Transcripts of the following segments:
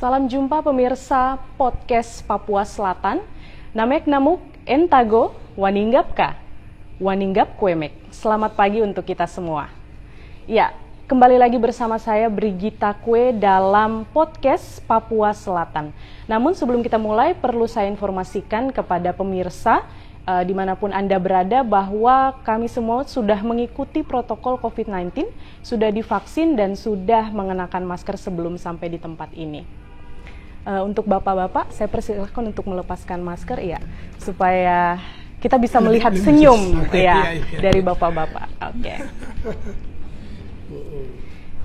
Salam jumpa pemirsa podcast Papua Selatan. Namek namuk entago waninggap ka, waninggap kuemek. Selamat pagi untuk kita semua. Ya, kembali lagi bersama saya Brigita Kue dalam podcast Papua Selatan. Namun sebelum kita mulai, perlu saya informasikan kepada pemirsa dimanapun Anda berada bahwa kami semua sudah mengikuti protokol COVID-19, sudah divaksin dan sudah mengenakan masker sebelum sampai di tempat ini. Untuk bapak-bapak, saya persilakan untuk melepaskan masker ya, supaya kita bisa melihat senyum ya dari bapak-bapak. Oke.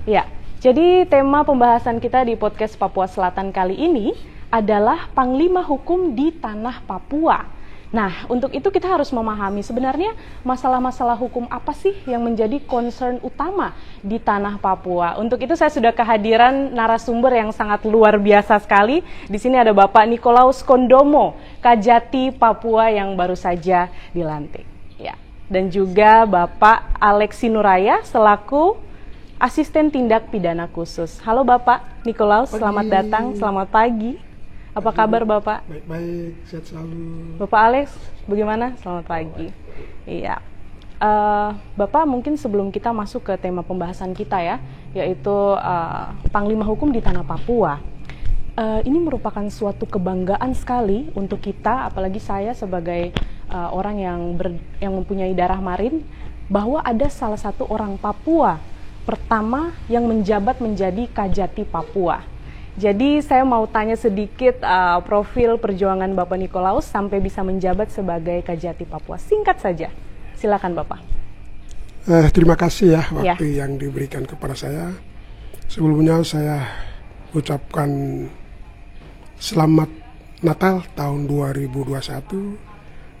Ya, jadi tema pembahasan kita di podcast Papua Selatan kali ini adalah Panglima Hukum di Tanah Papua. Nah, untuk itu kita harus memahami sebenarnya masalah-masalah hukum apa sih yang menjadi concern utama di Tanah Papua. Untuk itu saya sudah kehadiran narasumber yang sangat luar biasa sekali. Di sini ada Bapak Nikolaus Kondomo, Kajati Papua yang baru saja dilantik. Ya. Dan juga Bapak Alexi Nuraya selaku Asisten Tindak Pidana Khusus. Halo Bapak Nikolaus, selamat datang, selamat pagi. Apa kabar Bapak? Baik-baik, sehat selalu. Bapak Alex, bagaimana? Selamat pagi. Iya. Bapak, mungkin sebelum kita masuk ke tema pembahasan kita ya, yaitu Panglima Hukum di Tanah Papua. Ini merupakan suatu kebanggaan sekali untuk kita, apalagi saya sebagai orang yang mempunyai darah Marin, bahwa ada salah satu orang Papua pertama yang menjabat menjadi Kajati Papua. Jadi saya mau tanya sedikit profil perjuangan Bapak Nikolaus sampai bisa menjabat sebagai Kajati Papua. Singkat saja, silakan Bapak. Terima kasih ya waktu yang diberikan kepada saya. Sebelumnya saya ucapkan selamat Natal tahun 2021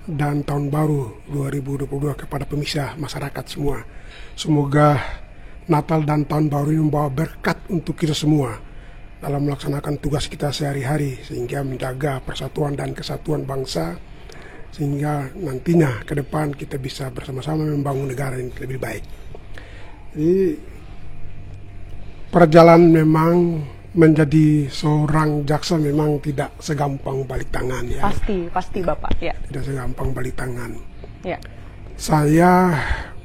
dan tahun baru 2022 kepada pemirsa masyarakat semua. Semoga Natal dan tahun baru ini membawa berkat untuk kita semua dalam melaksanakan tugas kita sehari-hari, sehingga menjaga persatuan dan kesatuan bangsa, sehingga nantinya ke depan kita bisa bersama-sama membangun negara yang lebih baik. Jadi perjalanan memang menjadi seorang jaksa memang tidak segampang balik tangan ya. Pasti Bapak ya. Tidak segampang balik tangan. Ya. Saya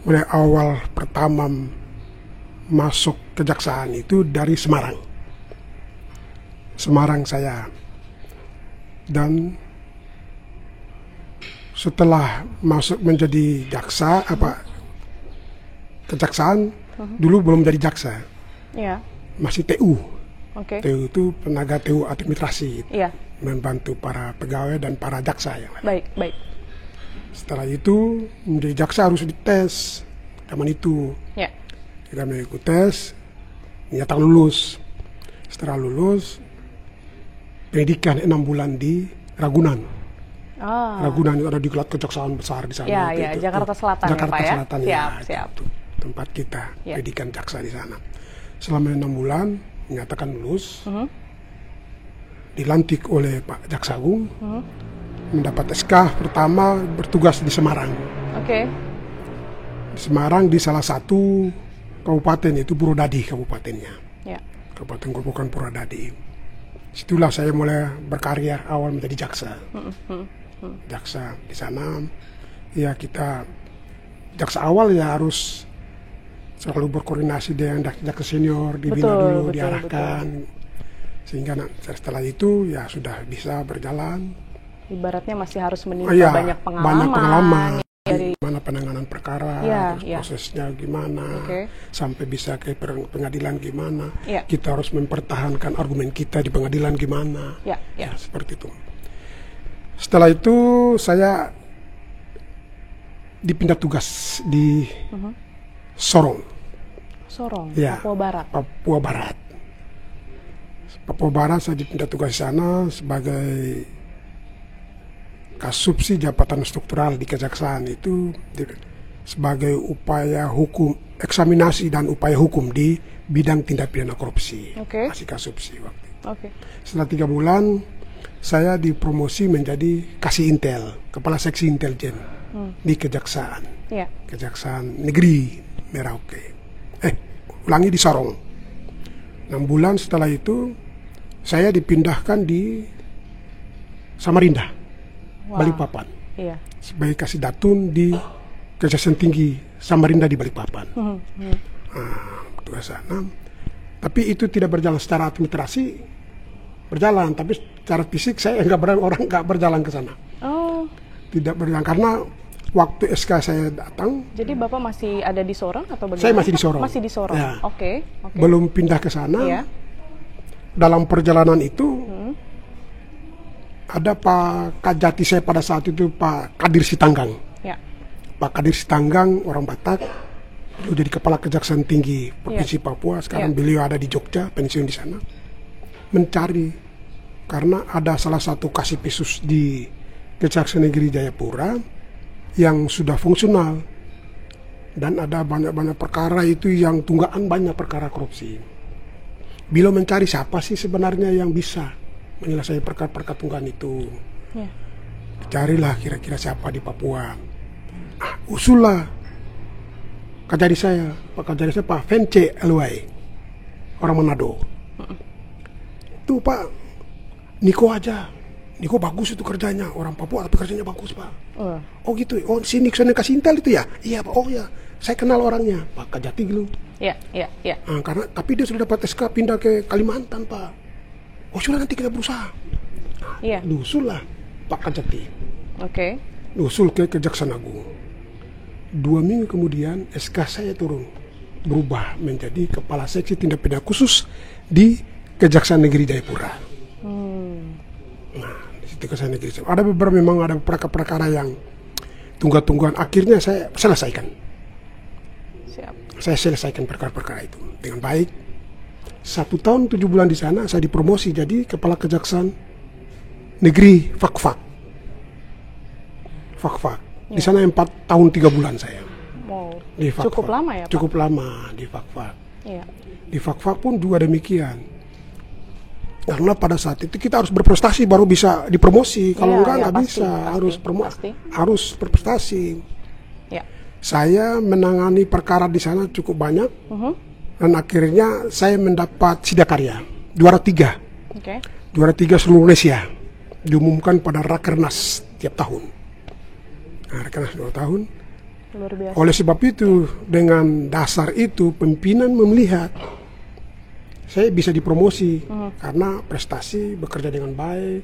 mulai awal pertama masuk kejaksaan itu dari Semarang saya, dan setelah masuk menjadi jaksa kejaksaan dulu belum jadi jaksa, masih TU. TU itu tenaga TU administrasi, membantu para pegawai dan para jaksa yang lain. Baik. Setelah itu menjadi jaksa harus dites, zaman itu kita mengikuti tes, nyata lulus. Setelah lulus, pendidikan 6 bulan di Ragunan. Ragunan itu ada di kejaksaan besar di sana. Itu, Jakarta Selatan. Jakarta ya, Pak, Selatan siap. Itu tempat kita pendidikan jaksa di sana. Selama 6 bulan menyatakan lulus, dilantik oleh Pak Jaksa Agung, mendapat SK pertama bertugas di Semarang. Di Semarang di salah satu kabupaten, itu Purwodadi kabupatennya. Kabupaten Grobogan Purwodadi. Situlah saya mulai berkarya awal menjadi jaksa. Jaksa di sana, ya kita jaksa awal ya harus selalu berkoordinasi dengan jaksa senior, dibina dulu, diarahkan. Sehingga setelah itu ya sudah bisa berjalan. Ibaratnya masih harus menimba banyak pengalaman. Gimana penanganan perkara, prosesnya gimana, sampai bisa ke pengadilan gimana, kita harus mempertahankan argumen kita di pengadilan gimana, seperti itu. Setelah itu saya dipindah tugas di Sorong, Papua Barat. Saya dipindah tugas di sana sebagai Kasubsi Jabatan Struktural di Kejaksaan, itu sebagai upaya hukum, eksaminasi dan upaya hukum di bidang tindak pidana korupsi. Masih Kasubsi waktu itu. Setelah 3 bulan saya dipromosi menjadi Kasih Intel, Kepala Seksi Intelijen di Kejaksaan. Kejaksaan Negeri Merauke. Ulangi di Sorong. 6 bulan setelah itu saya dipindahkan di Samarinda, Balikpapan. Iya. Sebagai Kasidatun di Kejaksaan Tinggi Samarinda di Balikpapan. Ke sana. Tapi itu tidak berjalan secara administrasi, berjalan, tapi secara fisik saya orang nggak berjalan ke sana. Oh. Tidak berjalan karena waktu SK saya datang. Jadi Bapak masih ada di Sorong atau bagaimana? Saya masih di Sorong. Masih di Sorong. Ya. Oke. Belum pindah ke sana. Iya. Dalam perjalanan itu ada Pak Kajati saya pada saat itu, Pak Kadir Sitanggang. Ya. Pak Kadir Sitanggang, orang Batak, beliau jadi Kepala Kejaksaan Tinggi Provinsi Papua. Sekarang beliau ada di Jogja, pensiun di sana. Mencari, karena ada salah satu Kasipisus di Kejaksaan Negeri Jayapura yang sudah fungsional, dan ada banyak-banyak perkara itu yang tunggakan, banyak perkara korupsi. Beliau mencari siapa sih sebenarnya yang bisa menyelesaikan perkara-perkara tunggakan itu. Ya. Carilah kira-kira siapa di Papua. Usullah Kajari saya, Pak Vence Elwai, orang Manado. Itu Pak Niko aja, Niko bagus itu kerjanya, orang Papua tapi kerjanya bagus Pak. Oh gitu, oh si Nixon yang kasih intel itu ya? Iya Pak, oh ya, saya kenal orangnya, Pak Kajati gitu. Iya. Karena tapi dia sudah dapat SK pindah ke Kalimantan Pak. Oh sudah, nanti kita berusaha. Iya. Usul lah Pak Kajati. Oke. Usul ke Kejaksaan Agung. 2 minggu kemudian SK saya turun, berubah menjadi Kepala Seksi Tindak Pidana Khusus di Kejaksaan Negeri Jayapura. Nah, di situ Kejaksaan Negeri. Ada beberapa, memang ada perkara-perkara yang tunggu-tungguan. Akhirnya saya selesaikan. Siap. Saya selesaikan perkara-perkara itu dengan baik. 1 tahun 7 bulan di sana saya dipromosi jadi Kepala Kejaksaan Negeri Fakfak. Di sana 4 tahun 3 bulan saya. Wow. Di Fakfak. Cukup lama ya Pak? Cukup lama di Fakfak. Iya. Di Fakfak pun juga demikian. Karena pada saat itu kita harus berprestasi baru bisa dipromosi. Kalau enggak bisa. Harus berprestasi. Ya. Saya menangani perkara di sana cukup banyak. Dan akhirnya saya mendapat sidakarya juara 3. Juara 3 seluruh Indonesia. Diumumkan pada Rakernas tiap tahun. Rakernas 2 tahun. Luar biasa. Oleh sebab itu, dengan dasar itu pimpinan melihat saya bisa dipromosi karena prestasi, bekerja dengan baik.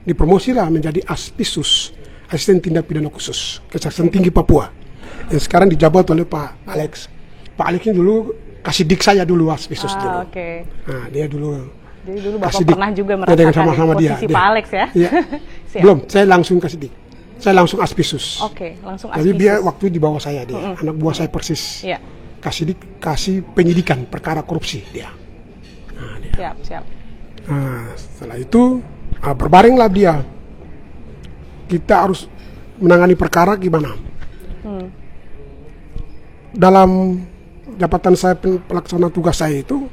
Dipromosilah menjadi Aspisus, Asisten Tindak Pidana Khusus Kejaksaan Tinggi Papua, yang sekarang dijabat oleh Pak Alex. Pak Alex ini dulu Kasidik saya dulu, Aspisus dulu. Nah, dia dulu. Jadi dulu Bapak pernah juga merasakan sama posisi Pak Alex ya? Iya. Belum, saya langsung Kasidik. Saya langsung Aspisus. Langsung Aspisus. Jadi dia waktu di bawah saya dia, anak buah saya persis. Iya. Kasih penyidikan perkara korupsi dia. Nah, dia. Siap. Nah, setelah itu berbaringlah dia. Kita harus menangani perkara gimana? Dalam jabatan saya pelaksana tugas saya itu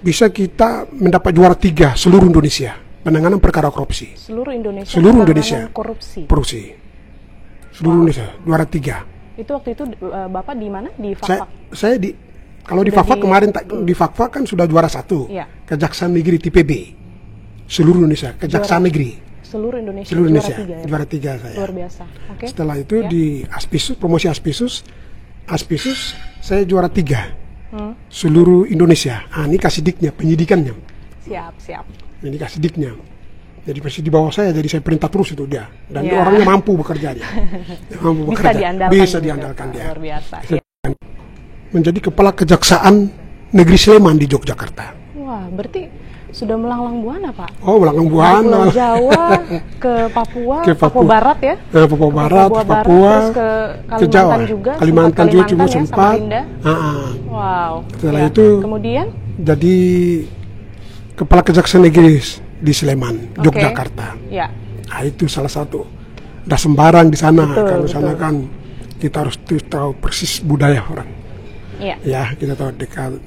bisa kita mendapat juara 3 seluruh Indonesia. Penanganan perkara korupsi. Seluruh Indonesia. Korupsi. Seluruh Indonesia juara 3. Itu waktu itu Bapak di mana? Di Fakfak. Saya kalau di Fakfak kemarin di Fakfak kan sudah juara 1. Iya. Kejaksaan Negeri TPB. Seluruh Indonesia, Kejaksaan Negeri. Seluruh Indonesia. Juara 3 saya. Luar biasa. Setelah itu di Aspisus, promosi Aspisus saya juara 3. Seluruh Indonesia. Ini Kasidiknya, penyidikannya. Siap. Ini Kasidiknya. Jadi pasti di bawah saya, jadi saya perintah terus itu dia. Dan dia orangnya mampu bekerja dia. Bisa diandalkan dia. Luar biasa. Menjadi Kepala Kejaksaan Negeri Sleman di Yogyakarta. Wah, berarti sudah melanglang buana Pak. Oh, melanglang buana. Pulau Jawa ke Papua Barat ya? Papua Barat, Papua, terus ke Kalimantan Jawa. juga. Kalimantan juga cuma ya, sempat. Wow. Setelah itu kemudian jadi Kepala Kejaksaan Negeri di Sleman, Yogyakarta. Ya. Nah, itu salah satu. Udah sembarang di sana. Kalau di sana kan kita harus tahu persis budaya orang. Iya. Ya, kita tahu dekat.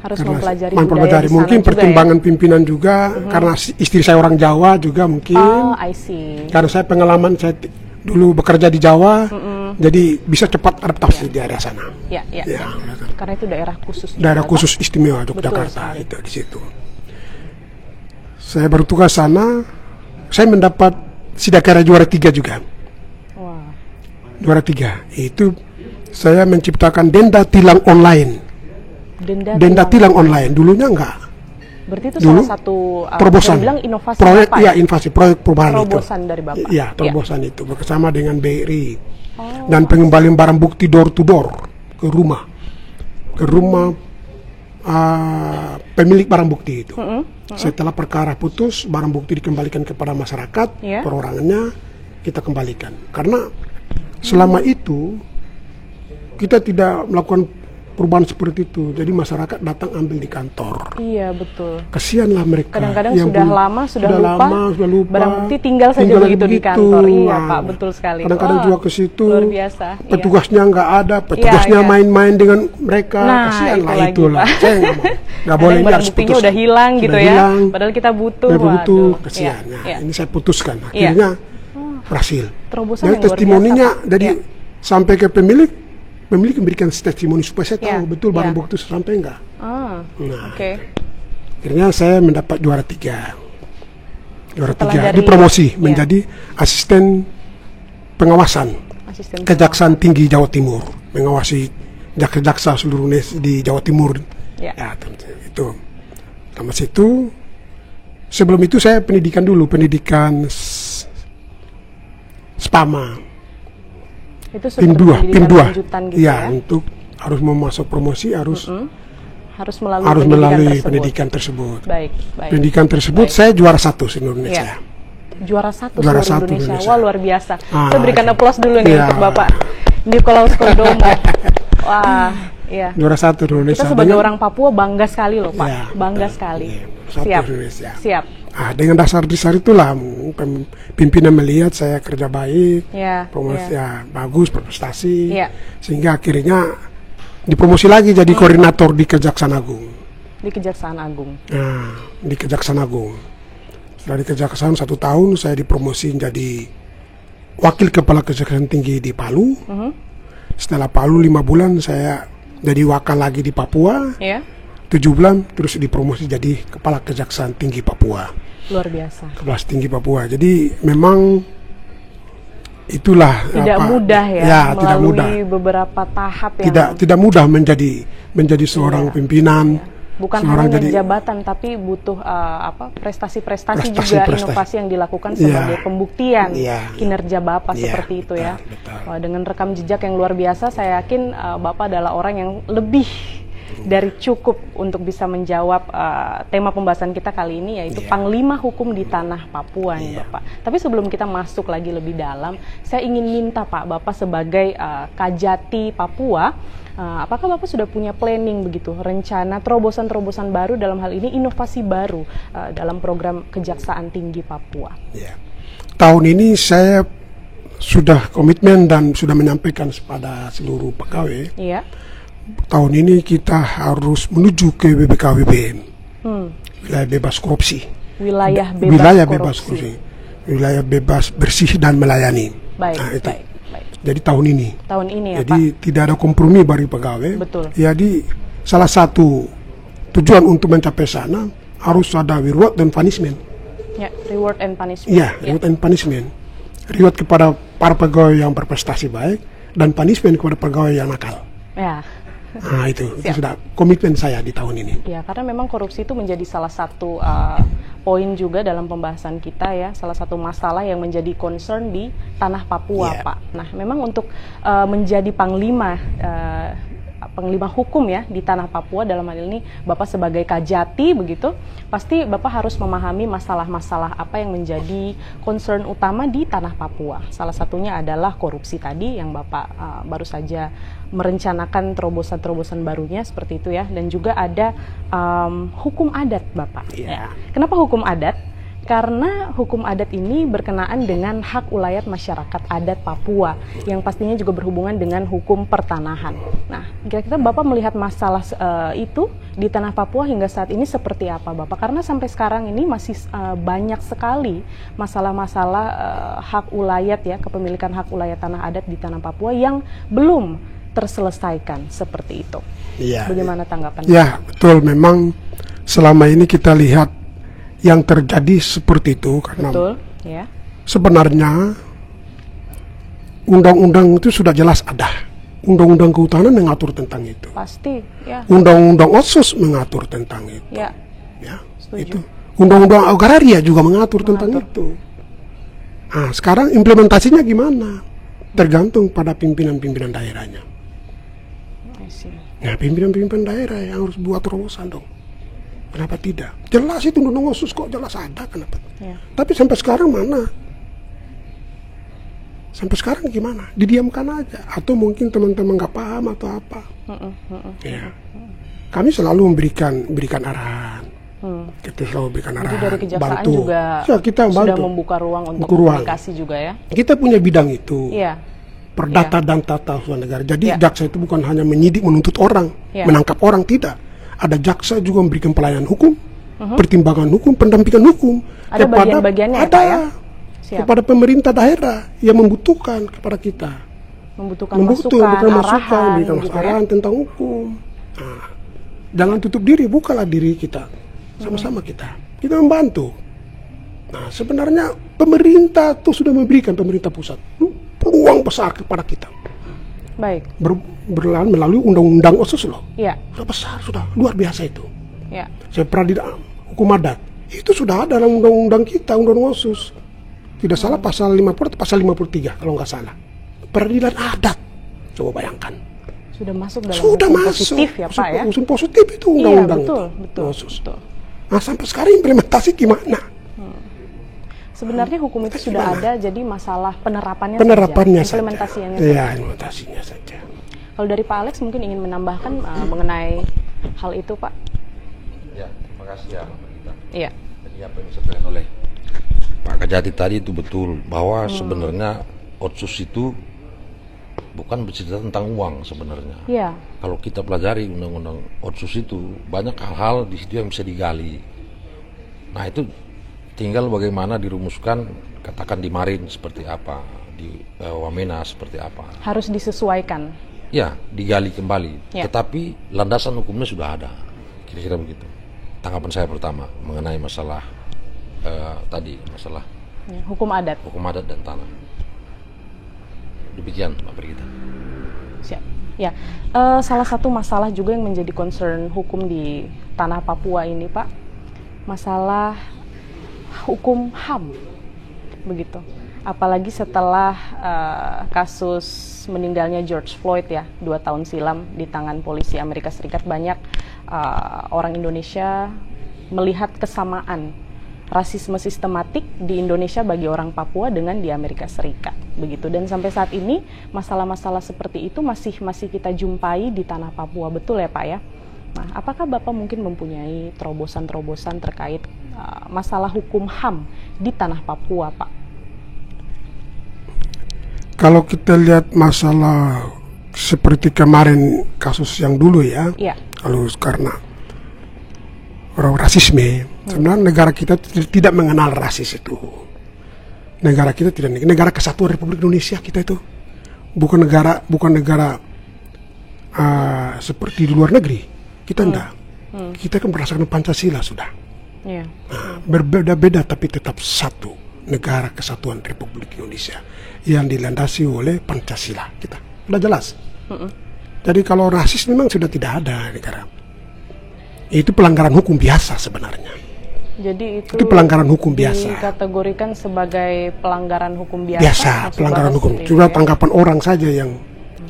Harus mempelajari budaya di sana. Mungkin juga pertimbangan pimpinan juga, karena istri saya orang Jawa juga mungkin. Oh, I see. Karena saya pengalaman saya dulu bekerja di Jawa, jadi bisa cepat adaptasi di area sana. Iya. Karena itu daerah khusus. Daerah khusus istimewa Yogyakarta itu di situ. Saya bertugas sana, saya mendapat Sidakara juara 3 juga. Wah. Juara 3. Itu saya menciptakan denda tilang online. Denda tilang online. Dulunya enggak. Berarti itu Dulu, salah satu terobosan. bilang inovasi proyek, Bapak ya, inovasi proyek perubahan terobosan itu. dari Bapak. Iya, terobosan itu bersama dengan BRI. Oh, Dan pengembalian barang bukti door to door ke rumah. Ke rumah pemilik barang bukti itu. Setelah perkara putus, barang bukti dikembalikan kepada masyarakat, perorangannya kita kembalikan. Karena selama itu kita tidak melakukan perubahan seperti itu, jadi masyarakat datang ambil di kantor. Iya, betul. Kasihanlah mereka. Kadang-kadang sudah lupa, barang bukti tinggal saja begitu di kantor. Iya, Pak, betul sekali. Kadang-kadang juga ke situ, luar biasa. petugasnya nggak ada, petugasnya main-main dengan mereka. Nah, kasihanlah itulah. Saya nggak boleh, barang buktinya udah hilang gitu ya. Padahal kita butuh. Kasihan. Ini saya putuskan. Akhirnya berhasil. Terobosan dari testimoninya, jadi sampai ke pemilik memberikan testimoni supaya saya tahu betul barang bukti sampai enggak. Akhirnya saya mendapat juara 3. Dipromosi menjadi asisten pengawasan Kejaksaan Tinggi Jawa Timur, mengawasi jaksa-jaksa seluruh di Jawa Timur. Ya, itu. Sama situ, sebelum itu saya pendidikan SPAMA. Itu PIM 2 gitu ya, untuk harus mau masuk promosi harus melalui pendidikan tersebut. Baik. Pendidikan tersebut saya juara 1 seluruh Indonesia. Juara 1 seluruh Indonesia. Wah, luar biasa. Kita berikan aplaus dulu nih untuk Bapak Nikolaus Kordomo. Wah, iya. Juara 1 Indonesia. Kita sebagai orang Papua bangga sekali loh, Pak. Bangga sekali. Siap. Dengan dasar-dasar itulah pimpinan melihat saya kerja baik, promosi bagus, berprestasi, sehingga akhirnya dipromosi lagi jadi koordinator di Kejaksaan Agung. Di Kejaksaan Agung. Nah, di Kejaksaan Agung. Dari Kejaksaan 1 tahun saya dipromosi jadi wakil kepala Kejaksaan Tinggi di Palu. Setelah Palu 5 bulan saya jadi wakil lagi di Papua. 7 bulan terus dipromosi jadi kepala Kejaksaan Tinggi Papua. Luar biasa. Kelas Tinggi Papua. Jadi memang itulah tidak mudah ya tidak mudah. Beberapa tahap yang tidak mudah menjadi seorang pimpinan. Bukan hanya jabatan, tapi butuh prestasi-prestasi juga, inovasi yang dilakukan sebagai pembuktian kinerja Bapak seperti itu ya. Wah, dengan rekam jejak yang luar biasa, saya yakin Bapak adalah orang yang lebih dari cukup untuk bisa menjawab tema pembahasan kita kali ini, yaitu Panglima Hukum di Tanah Papua nih Bapak. Tapi sebelum kita masuk lagi lebih dalam, saya ingin minta Bapak sebagai Kajati Papua, apakah Bapak sudah punya planning begitu, rencana terobosan-terobosan baru dalam hal ini, inovasi baru dalam program Kejaksaan Tinggi Papua? Tahun ini saya sudah komitmen dan sudah menyampaikan kepada seluruh pegawai. Tahun ini kita harus menuju ke BBKWBM, wilayah bebas korupsi. Wilayah bebas korupsi. Wilayah bebas bersih dan melayani. Baik. Jadi tahun ini ya, jadi Pak, tidak ada kompromi bagi pegawai. Betul. Jadi salah satu tujuan untuk mencapai sana harus ada reward dan punishment. Reward and punishment. Reward and punishment. Reward kepada para pegawai yang berprestasi baik dan punishment kepada pegawai yang nakal. Nah itu sudah komitmen saya di tahun ini. Ya, karena memang korupsi itu menjadi salah satu poin juga dalam pembahasan kita ya, salah satu masalah yang menjadi concern di tanah Papua, Pak. Nah, memang untuk menjadi panglima hukum ya di tanah Papua, dalam hal ini Bapak sebagai Kajati begitu, pasti Bapak harus memahami masalah-masalah apa yang menjadi concern utama di tanah Papua. Salah satunya adalah korupsi tadi yang Bapak baru saja merencanakan terobosan-terobosan barunya seperti itu ya, dan juga ada hukum adat Bapak. Kenapa hukum adat? Karena hukum adat ini berkenaan dengan hak ulayat masyarakat adat Papua yang pastinya juga berhubungan dengan hukum pertanahan. Nah, kira-kira Bapak melihat masalah itu di tanah Papua hingga saat ini seperti apa Bapak? Karena sampai sekarang ini masih banyak sekali masalah-masalah hak ulayat ya, kepemilikan hak ulayat tanah adat di tanah Papua yang belum terselesaikan seperti itu. Bagaimana tanggapan? Betul, memang selama ini kita lihat yang terjadi seperti itu karena betul, ya. Sebenarnya undang-undang itu sudah jelas ada. Undang-undang kehutanan mengatur tentang itu. Pasti, ya. Undang-undang Otsus mengatur tentang itu. Ya. Itu. Undang-undang agraria juga mengatur tentang itu. Nah, sekarang implementasinya gimana? Tergantung pada pimpinan-pimpinan daerahnya. Nah, pimpinan-pimpinan daerah yang harus buat terobosan dong. Kenapa tidak? Jelas itu undang-undang Otsus kok jelas ada, kenapa? Ya. Tapi sampai sekarang mana? Sampai sekarang gimana? Didiamkan aja, atau mungkin teman-teman nggak paham atau apa? Ya, kami selalu memberikan arahan. Kita selalu memberikan arahan. Jadi dari kejaksaan bantu. juga Ya, kita sudah membuka ruang untuk komunikasi juga ya. Kita punya bidang itu. Iya. Perdata dan tata usaha negara. Jadi jaksa itu bukan hanya menyidik, menuntut orang, menangkap orang, tidak. Ada jaksa juga memberikan pelayanan hukum, pertimbangan hukum, pendampingan hukum. Ada bagian-bagiannya ya, Pak ya? Kepada pemerintah daerah yang membutuhkan kepada kita. Membutuhkan arahan arahan tentang hukum. Nah, jangan tutup diri, bukalah diri kita. Sama-sama kita membantu. Nah, sebenarnya pemerintah tuh sudah memberikan, pemerintah pusat peluang besar kepada kita. Baik. Berlalu melalui undang-undang Otsus loh. Iya. Sudah besar, sudah luar biasa itu. Ya. Saya peradilan hukum adat itu sudah ada dalam undang-undang kita, undang-undang Otsus. Tidak salah pasal 50 atau pasal 53 kalau nggak salah. Peradilan adat. Coba bayangkan. Sudah masuk dalam hukum positif ya Pak ya? Usul positif itu undang-undang. Iya, betul. Nah, sampai sekarang implementasi gimana? Sebenarnya hukum itu sudah ada, jadi masalah penerapannya saja. Implementasinya saja. Iya, implementasinya saja. Kalau dari Pak Alex mungkin ingin menambahkan mengenai hal itu, Pak. Ya, terima kasih ya, Mbak Rita. Iya. Jadi apa yang disampaikan oleh Pak Kajati tadi itu betul, bahwa sebenarnya Otsus itu bukan bercerita tentang uang sebenarnya. Iya. Kalau kita pelajari undang-undang Otsus itu banyak hal-hal di situ yang bisa digali. Nah, itu tinggal bagaimana dirumuskan, katakan di Marin seperti apa, di Wamena seperti apa. Harus disesuaikan. Ya, digali kembali. Ya. Tetapi landasan hukumnya sudah ada. Kira-kira begitu. Tanggapan saya pertama mengenai masalah tadi, masalah hukum adat dan tanah. Demikian, Mbak Brigita. Siap. Ya, salah satu masalah juga yang menjadi concern hukum di tanah Papua ini, Pak, masalah hukum HAM, begitu. Apalagi setelah kasus meninggalnya George Floyd ya, 2 tahun silam di tangan polisi Amerika Serikat, banyak orang Indonesia melihat kesamaan rasisme sistematik di Indonesia bagi orang Papua dengan di Amerika Serikat, begitu. Dan sampai saat ini masalah-masalah seperti itu masih kita jumpai di tanah Papua, betul ya Pak ya? Nah, apakah Bapak mungkin mempunyai terobosan-terobosan terkait masalah hukum HAM di tanah Papua, Pak? Kalau kita lihat masalah seperti kemarin kasus yang dulu ya, kalau karena rasisme, sebenarnya negara kita tidak mengenal rasis itu. Negara kita tidak, negara kesatuan Republik Indonesia kita itu bukan negara seperti di luar negeri. Kita enggak. Kita kan berdasarkan Pancasila sudah. Berbeda-beda tapi tetap satu, negara kesatuan Republik Indonesia yang dilandasi oleh Pancasila kita. Sudah jelas. Jadi kalau rasis memang sudah tidak ada negara. Itu pelanggaran hukum biasa sebenarnya. Jadi itu pelanggaran hukum biasa. Dikategorikan sebagai pelanggaran hukum biasa. Biasa, pelanggaran hukum. Cuma tanggapan orang saja yang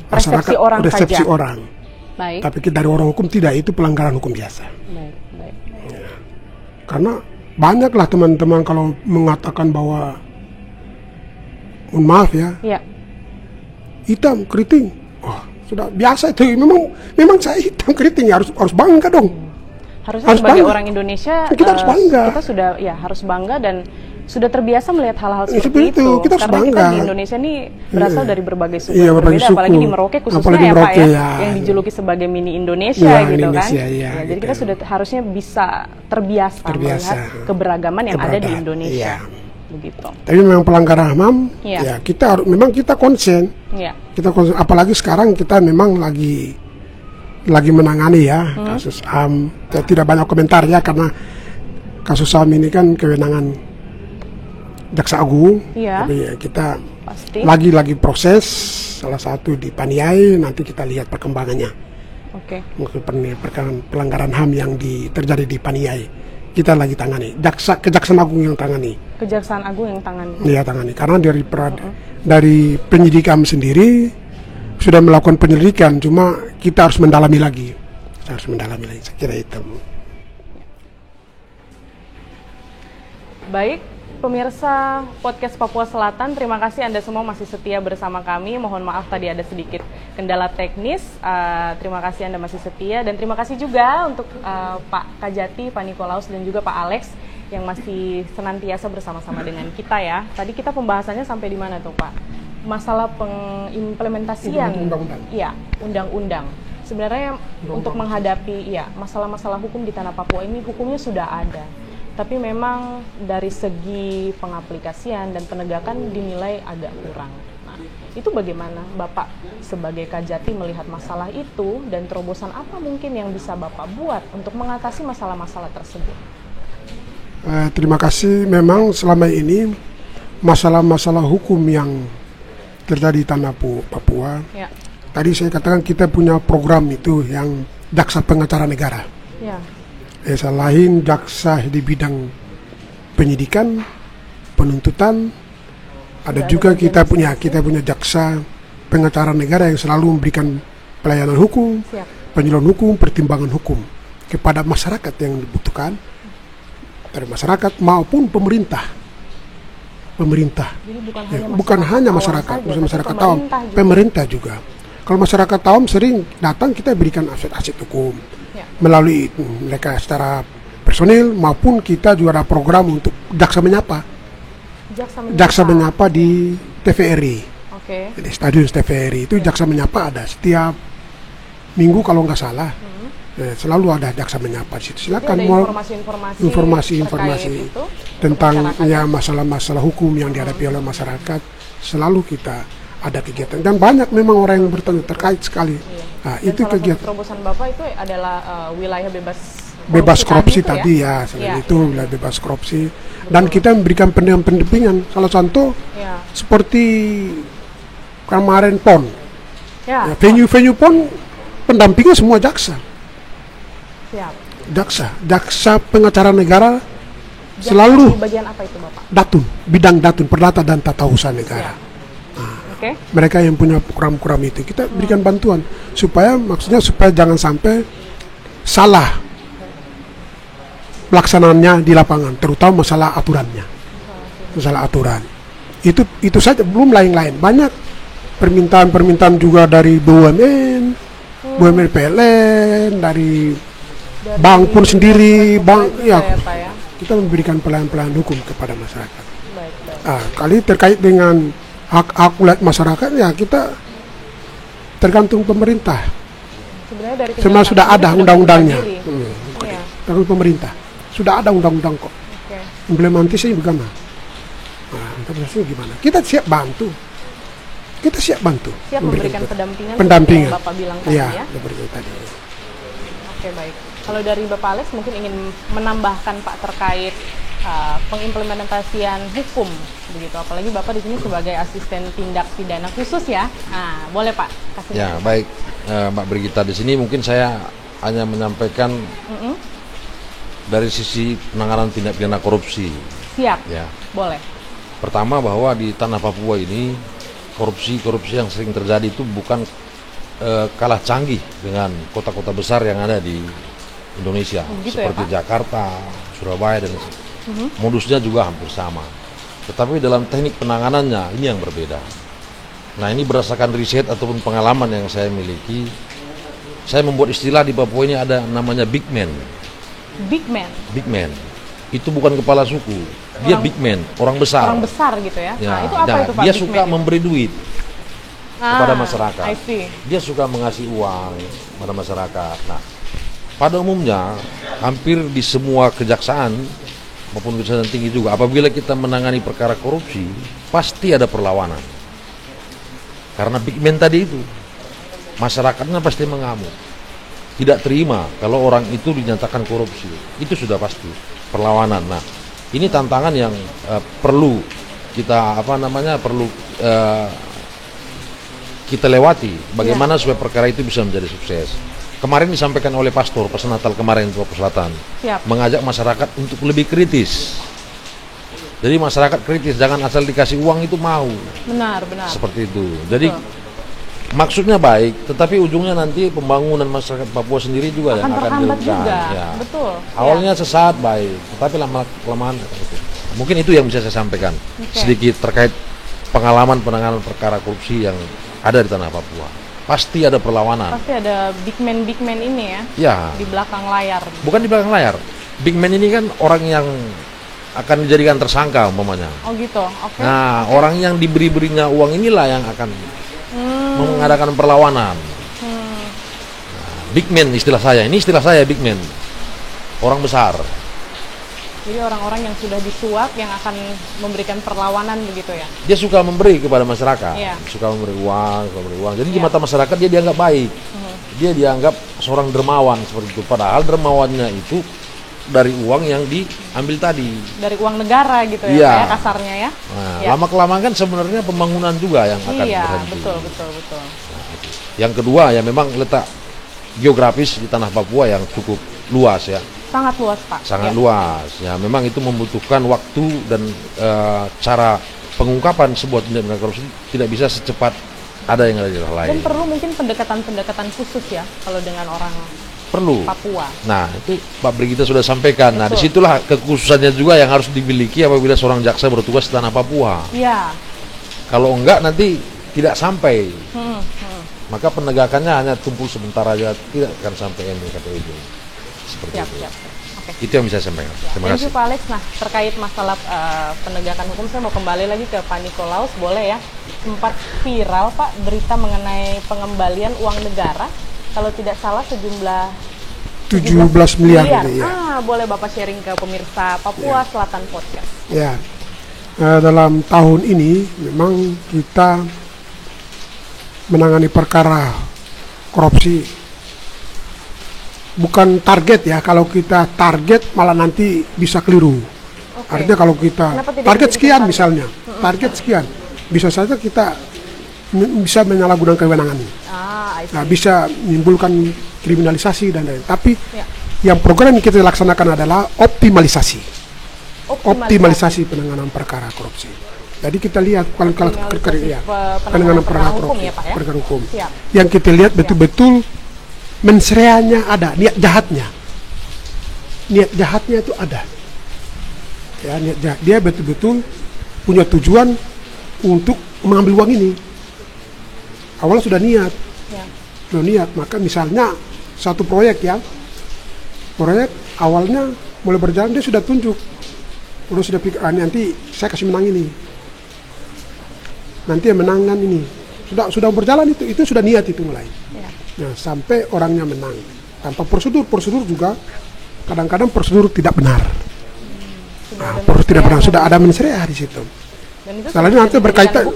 persepsi orang. Baik. Tapi dari orang hukum tidak, itu pelanggaran hukum biasa. Baik. Ya. Karena banyaklah teman-teman kalau mengatakan bahwa, mohon maaf ya, hitam keriting, sudah biasa itu. Memang saya hitam keriting, harus bangga dong. Harusnya sebagai orang Indonesia kita harus bangga. Kita sudah harus bangga dan sudah terbiasa melihat hal-hal seperti itu. Kita harus karena bangga. Kita di Indonesia ini berasal dari berbagai suku yang berbeda, apalagi di Merauke khususnya ya Pak ya, yang dijuluki sebagai mini Indonesia gitu kan. Jadi kita sudah harusnya bisa terbiasa melihat keberagaman yang ada di Indonesia. Begitu. Tapi memang pelanggaran HAM, memang kita konsen. Kita konsen, apalagi sekarang kita memang lagi menangani ya kasus HAM. Tidak banyak komentar ya, karena kasus HAM ini kan kewenangan Jaksa Agung, Iya. tapi ya kita Pasti. lagi proses, salah satu di Paniai, nanti kita lihat perkembangannya. Oke. Mungkin pelanggaran HAM yang terjadi di Paniai, kita lagi tangani. Kejaksaan Agung yang tangani. Kejaksaan Agung yang tangani. Iya tangani, karena dari penyidikan sendiri sudah melakukan penyelidikan, cuma kita harus mendalami lagi. Saya kira itu. Baik, pemirsa podcast Papua Selatan, terima kasih Anda semua masih setia bersama kami. Mohon maaf tadi ada sedikit kendala teknis. Terima kasih Anda masih setia, dan terima kasih juga untuk Pak Kajati, Pak Nikolaus, dan juga Pak Alex yang masih senantiasa bersama-sama dengan kita ya. Tadi kita pembahasannya sampai di mana tuh Pak? Masalah pengimplementasian undang-undang. Sebenarnya untuk menghadapi masalah-masalah hukum di tanah Papua ini, hukumnya sudah ada. Tapi memang dari segi pengaplikasian dan penegakan dinilai agak kurang. Nah, itu bagaimana Bapak sebagai Kajati melihat masalah itu, dan terobosan apa mungkin yang bisa Bapak buat untuk mengatasi masalah-masalah tersebut? Terima kasih. Memang selama ini masalah-masalah hukum yang terjadi di tanah Papua, Ya. tadi saya katakan kita punya program itu yang jaksa pengacara negara. Ya. Selain jaksa di bidang penyidikan, penuntutan, ada juga kita punya jaksa pengacara negara yang selalu memberikan pelayanan hukum, penyuluhan hukum, pertimbangan hukum kepada masyarakat yang dibutuhkan dari masyarakat maupun pemerintah. Jadi bukan hanya masyarakat awam, pemerintah juga. Kalau masyarakat awam sering datang, kita berikan aset-aset hukum melalui mereka secara personil, maupun kita juga ada program untuk jaksa menyapa di TVRI. Jadi stadion TVRI itu jaksa menyapa ada setiap minggu kalau nggak salah. Selalu ada jaksa menyapa di situ. Silakan mau informasi tentang masalah-masalah hukum yang dihadapi oleh masyarakat, selalu kita ada kegiatan, dan banyak memang orang yang bertanya terkait sekali. Nah, itu kegiatan. Terobosan Bapak itu adalah wilayah bebas korupsi tadi ya, selain itu wilayah bebas korupsi, dan kita memberikan pendampingan. Salah contoh seperti kemarin PON, venue PON pendampingnya semua jaksa. Jaksa pengacara negara selalu bagian apa itu Bapak? Bidang datun, perdata dan tata usaha negara. Mereka yang punya program-program itu kita berikan bantuan supaya jangan sampai salah pelaksanaannya di lapangan, terutama masalah aturannya. Masalah aturan itu saja, belum lain-lain. Banyak permintaan juga dari BUMN PLN, dari bank pun sendiri, kita memberikan pelayanan hukum kepada masyarakat. Kali terkait dengan hak masyarakat, kita tergantung pemerintah. Sebenarnya sudah ada undang-undangnya. Tergantung pemerintah. Sudah ada undang-undang kok. Implementasinya bagaimana? Implementasinya gimana? Kita siap bantu. Siap memberikan pendampingan. Bapak bilang tadi ya. Tadi. Oke, baik. Kalau dari Bapak Alex mungkin ingin menambahkan Pak terkait pengimplementasian hukum begitu, apalagi Bapak di sini sebagai asisten tindak pidana khusus ya. Nah, boleh Pak kasih. Ya, baik. Mbak Brigita, di sini mungkin saya hanya menyampaikan dari sisi penanganan tindak pidana korupsi. Siap. Ya. Boleh. Pertama, bahwa di tanah Papua ini korupsi yang sering terjadi itu bukan kalah canggih dengan kota-kota besar yang ada di Indonesia, seperti Jakarta, Surabaya, dan modusnya juga hampir sama. Tetapi dalam teknik penanganannya ini yang berbeda. Nah, ini berdasarkan riset ataupun pengalaman yang saya miliki. Saya membuat istilah di Papua ini ada namanya big man. Big man. Itu bukan kepala suku. Dia big man, orang besar. Orang besar gitu ya. Nah, itu apa itu Pak? Dia suka memberi duit kepada masyarakat. I see. Dia suka mengasih uang pada masyarakat. Nah, pada umumnya hampir di semua kejaksaan maupun kejaksaan tinggi juga, apabila kita menangani perkara korupsi, pasti ada perlawanan. Karena big man tadi itu, masyarakatnya pasti mengamuk. tidak terima kalau orang itu dinyatakan korupsi. Itu sudah pasti perlawanan. Nah, ini tantangan yang perlu kita kita lewati. Bagaimana supaya perkara itu bisa menjadi sukses. Kemarin disampaikan oleh pastor pas Natal kemarin di Papua Selatan, mengajak masyarakat untuk lebih kritis. Jadi masyarakat kritis, jangan asal dikasih uang itu mau. Benar. Seperti itu. Jadi maksudnya baik, tetapi ujungnya nanti pembangunan masyarakat Papua sendiri juga yang akan dilakukan. Ya. Betul. Awalnya sesaat baik, tetapi lama-kelamaan mungkin itu yang bisa saya sampaikan sedikit terkait pengalaman penanganan perkara korupsi yang ada di tanah Papua. Pasti ada perlawanan. Pasti ada big man ini ya. Ya. Di belakang layar. Bukan di belakang layar. Big man ini kan orang yang akan dijadikan tersangka umpamanya. Oh gitu. Oke. Nah, orang yang diberinya uang inilah yang akan mengadakan perlawanan. Nah, big man istilah saya. Ini istilah saya big man. Orang besar. Jadi orang-orang yang sudah disuap yang akan memberikan perlawanan begitu ya? Dia suka memberi kepada masyarakat, suka memberi uang. Jadi di mata masyarakat dia dianggap baik, dia dianggap seorang dermawan seperti itu. Padahal dermawannya itu dari uang yang diambil tadi. Dari uang negara gitu ya, kasarnya ya? Nah, lama-kelamaan kan sebenarnya pembangunan juga yang akan berhenti. Betul. Nah, yang kedua ya memang letak geografis di tanah Papua yang cukup luas ya. Sangat luas Pak. Sangat luas ya. Memang itu membutuhkan waktu dan cara pengungkapan sebuah tindak pidana korupsi tidak bisa secepat ada yang ada di daerah lain. Dan perlu mungkin pendekatan khusus ya kalau dengan orang Papua. Nah itu Pak Brigita sudah sampaikan. Betul. Nah disitulah kekhususannya juga yang harus dimiliki apabila seorang jaksa bertugas di tanah Papua. Iya. Kalau enggak nanti tidak sampai. Maka penegakannya hanya tumpul sebentar aja, tidak akan sampai ini kata ibu. Seperti itu. Okay. Itu yang bisa saya sampaikan. Terima kasih Pak Alex. Nah terkait masalah penegakan hukum, saya mau kembali lagi ke Pak Nikolaus, boleh ya? Sempat viral Pak berita mengenai pengembalian uang negara, kalau tidak salah sejumlah 17 miliar. Ya. Boleh Bapak sharing ke pemirsa Papua Selatan Podcast. Ya, dalam tahun ini memang kita menangani perkara korupsi bukan target ya. Kalau kita target malah nanti bisa keliru. Artinya kalau kita target sekian misalnya, target sekian, bisa saja kita bisa menyalahgunakan kewenangan. Nah, bisa menimbulkan kriminalisasi dan lain-lain. Tapi yang program yang kita laksanakan adalah optimalisasi penanganan perkara korupsi. Jadi kita lihat kalau penanganan perkara korupsi, perkara hukum. Yang kita lihat betul-betul mensreanya ada, niat jahatnya itu ada. Ya, niat jahat. Dia betul-betul punya tujuan untuk mengambil uang ini. Awalnya sudah niat, maka misalnya satu proyek awalnya mulai berjalan dia sudah tunjuk, sudah pikir nanti saya kasih menang ini, nanti yang menangan ini sudah berjalan itu sudah niat itu mulai. Nah sampai orangnya menang tanpa prosedur juga kadang-kadang prosedur tidak benar. Sudah ada mensreah di situ. Selanjutnya nanti berkaitan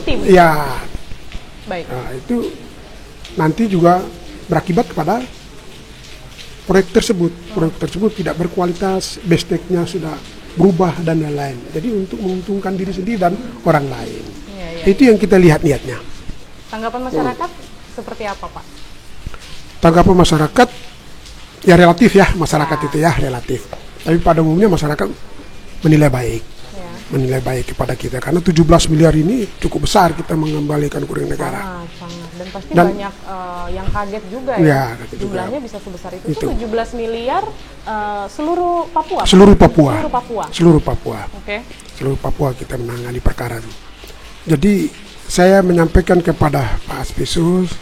Baik. Nah, itu nanti juga berakibat kepada proyek tersebut tidak berkualitas, besteknya sudah berubah dan lain-lain. Jadi untuk menguntungkan diri sendiri dan orang lain. Itu yang kita lihat niatnya. Tanggapan masyarakat seperti apa Pak? Tanggapan masyarakat ya relatif ya, itu ya relatif. Tapi pada umumnya masyarakat menilai baik kepada kita karena 17 miliar ini cukup besar kita mengembalikan kerugian negara. Sangat. Dan pasti banyak yang kaget juga ya. Jumlahnya bisa sebesar itu. 17 miliar seluruh Papua. Seluruh Papua. Oke. Seluruh Papua kita menangani perkara itu. Jadi saya menyampaikan kepada Pak Aspisus,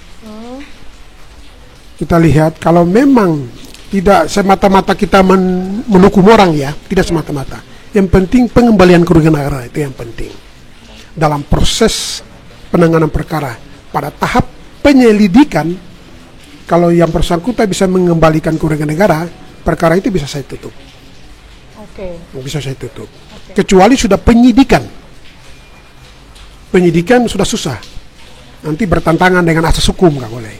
kita lihat kalau memang tidak semata-mata kita mendukung orang ya, tidak semata-mata. Yang penting pengembalian kerugian negara itu yang penting. Dalam proses penanganan perkara pada tahap penyelidikan, kalau yang bersangkutan bisa mengembalikan kerugian negara, perkara itu bisa saya tutup. Bisa saya tutup. Kecuali sudah penyidikan sudah susah. Nanti bertentangan dengan asas hukum nggak boleh.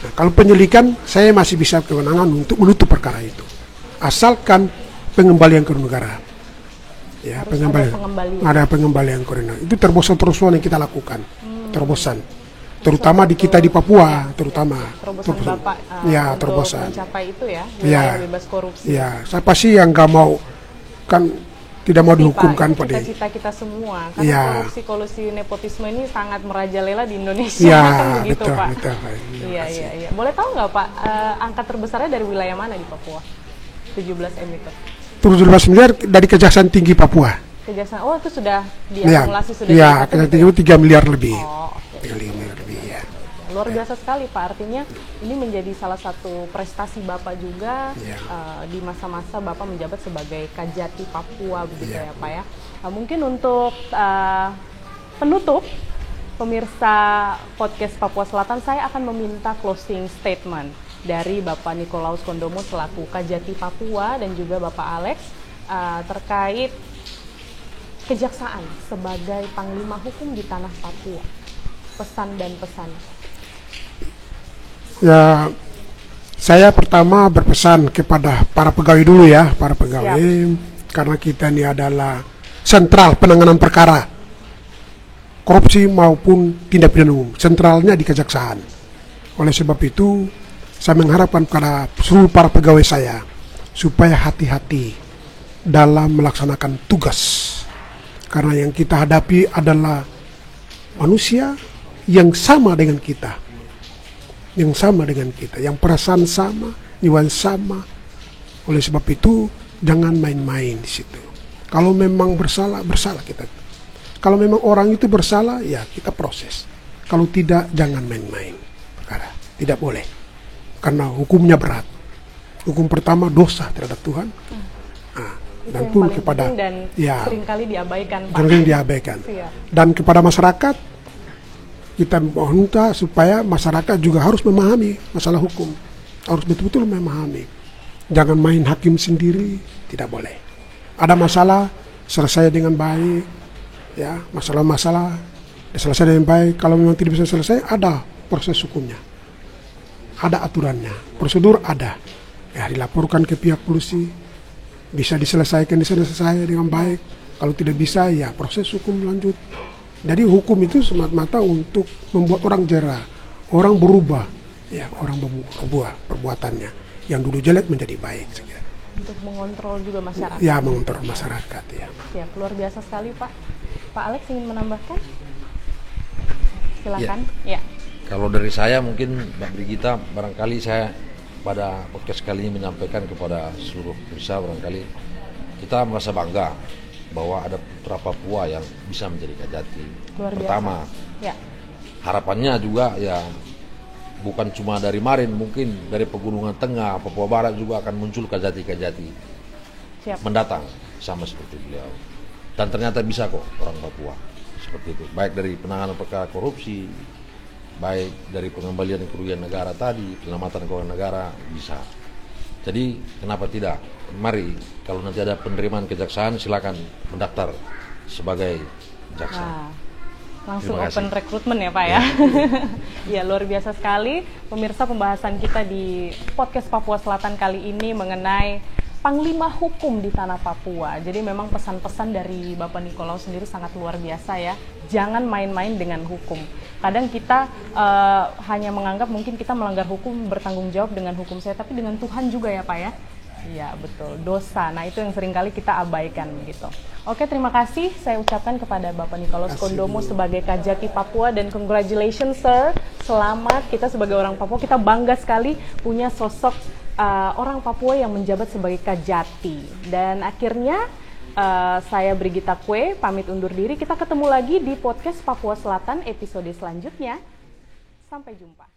Nah, Kalau penyelidikan saya masih bisa kewenangan untuk menutup perkara itu, asalkan pengembalian ke negara. Ya, ada pengembalian ke negara. Itu terobosan-terobosan yang kita lakukan, terobosan. Terutama di kita di Papua, terutama. Terobosan Bapak ya, untuk terobosan. mencapai itu ya, wilayah bebas korupsi. Ya, siapa sih yang nggak mau, kan tidak mau dihukumkan pada cita-cita kita semua, karena ya. kolusi nepotisme ini sangat merajalela di Indonesia, ya, kan begitu betul, Pak. Betul. Iya. Boleh tahu nggak Pak, angka terbesarnya dari wilayah mana di Papua? 17M itu. 17 miliar dari Kejaksaan Tinggi Papua. Kejaksaan, oh itu sudah diakumulasi, sudah ya, Kejaksaan Tinggi itu 3 miliar lebih. Oh, okay. 3 miliar lebih, ya. Luar biasa sekali Pak, artinya ini menjadi salah satu prestasi Bapak juga di masa-masa Bapak menjabat sebagai Kajati Papua begitu ya Pak ya. Mungkin untuk penutup pemirsa podcast Papua Selatan, saya akan meminta closing statement dari Bapak Nikolaus Kondomo selaku Kajati Papua dan juga Bapak Alex terkait kejaksaan sebagai Panglima Hukum di tanah Papua. Pesan dan pesan. Ya, saya pertama berpesan kepada para pegawai dulu ya, para pegawai. Siap. Karena kita ini adalah sentral penanganan perkara korupsi maupun tindak pidana umum, sentralnya di kejaksaan. Oleh sebab itu, saya mengharapkan kepada seluruh para pegawai saya supaya hati-hati dalam melaksanakan tugas. Karena yang kita hadapi adalah manusia yang sama dengan kita. Yang sama dengan kita, yang perasaan sama, jiwa sama. Oleh sebab itu, jangan main-main di situ. Kalau memang bersalah, bersalah kita. Kalau memang orang itu bersalah, ya kita proses. Kalau tidak, jangan main-main perkara. Tidak boleh. Karena hukumnya berat. Hukum pertama dosa terhadap Tuhan. Dan pun kepada dan seringkali diabaikan, Pak. Sering diabaikan. Dan kepada masyarakat, kita minta supaya masyarakat juga harus memahami masalah hukum, harus betul-betul memahami. Jangan main hakim sendiri, tidak boleh. Ada masalah, selesai dengan baik, ya, masalah-masalah selesai dengan baik. Kalau memang tidak bisa selesai, ada proses hukumnya, ada aturannya, prosedur ada. Ya, dilaporkan ke pihak polisi, bisa diselesaikan dengan baik. Kalau tidak bisa, ya proses hukum lanjut. Jadi hukum itu semata-mata untuk membuat orang jera, orang berubah, ya, orang berubah perbuatannya yang dulu jelek menjadi baik. Untuk mengontrol juga masyarakat. Ya, mengontrol masyarakat, ya. Ya, luar biasa sekali Pak. Pak Alex ingin menambahkan? Silakan. Ya. Kalau dari saya mungkin Mbak Brigita, barangkali saya pada podcast kali ini menyampaikan kepada seluruh pemirsa, barangkali kita merasa bangga bahwa ada putra Papua yang bisa menjadi Kajati. Pertama, harapannya juga ya bukan cuma dari Marin, mungkin dari Pegunungan Tengah, Papua Barat juga akan muncul Kajati-Kajati mendatang sama seperti beliau. Dan ternyata bisa kok orang Papua seperti itu. Baik dari penanganan perkara korupsi, baik dari pengembalian kerugian negara tadi, penyelamatan keuangan negara, bisa. Jadi kenapa tidak? Mari, kalau nanti ada penerimaan kejaksaan, silakan mendaftar sebagai jaksa. Langsung open recruitment ya Pak ya. Ya, luar biasa sekali pemirsa pembahasan kita di podcast Papua Selatan kali ini mengenai Panglima Hukum di tanah Papua. Jadi memang pesan-pesan dari Bapak Nikolaus sendiri sangat luar biasa ya. Jangan main-main dengan hukum. Kadang kita hanya menganggap mungkin kita melanggar hukum, bertanggung jawab dengan hukum saya, tapi dengan Tuhan juga ya Pak ya. Iya betul, dosa. Nah itu yang seringkali kita abaikan begitu. Oke, terima kasih saya ucapkan kepada Bapak Nikolaus Kondomo sebagai Kajati Papua, dan congratulations sir. Selamat, kita sebagai orang Papua kita bangga sekali punya sosok orang Papua yang menjabat sebagai Kajati. Dan akhirnya saya Brigita Kue pamit undur diri. Kita ketemu lagi di podcast Papua Selatan episode selanjutnya. Sampai jumpa.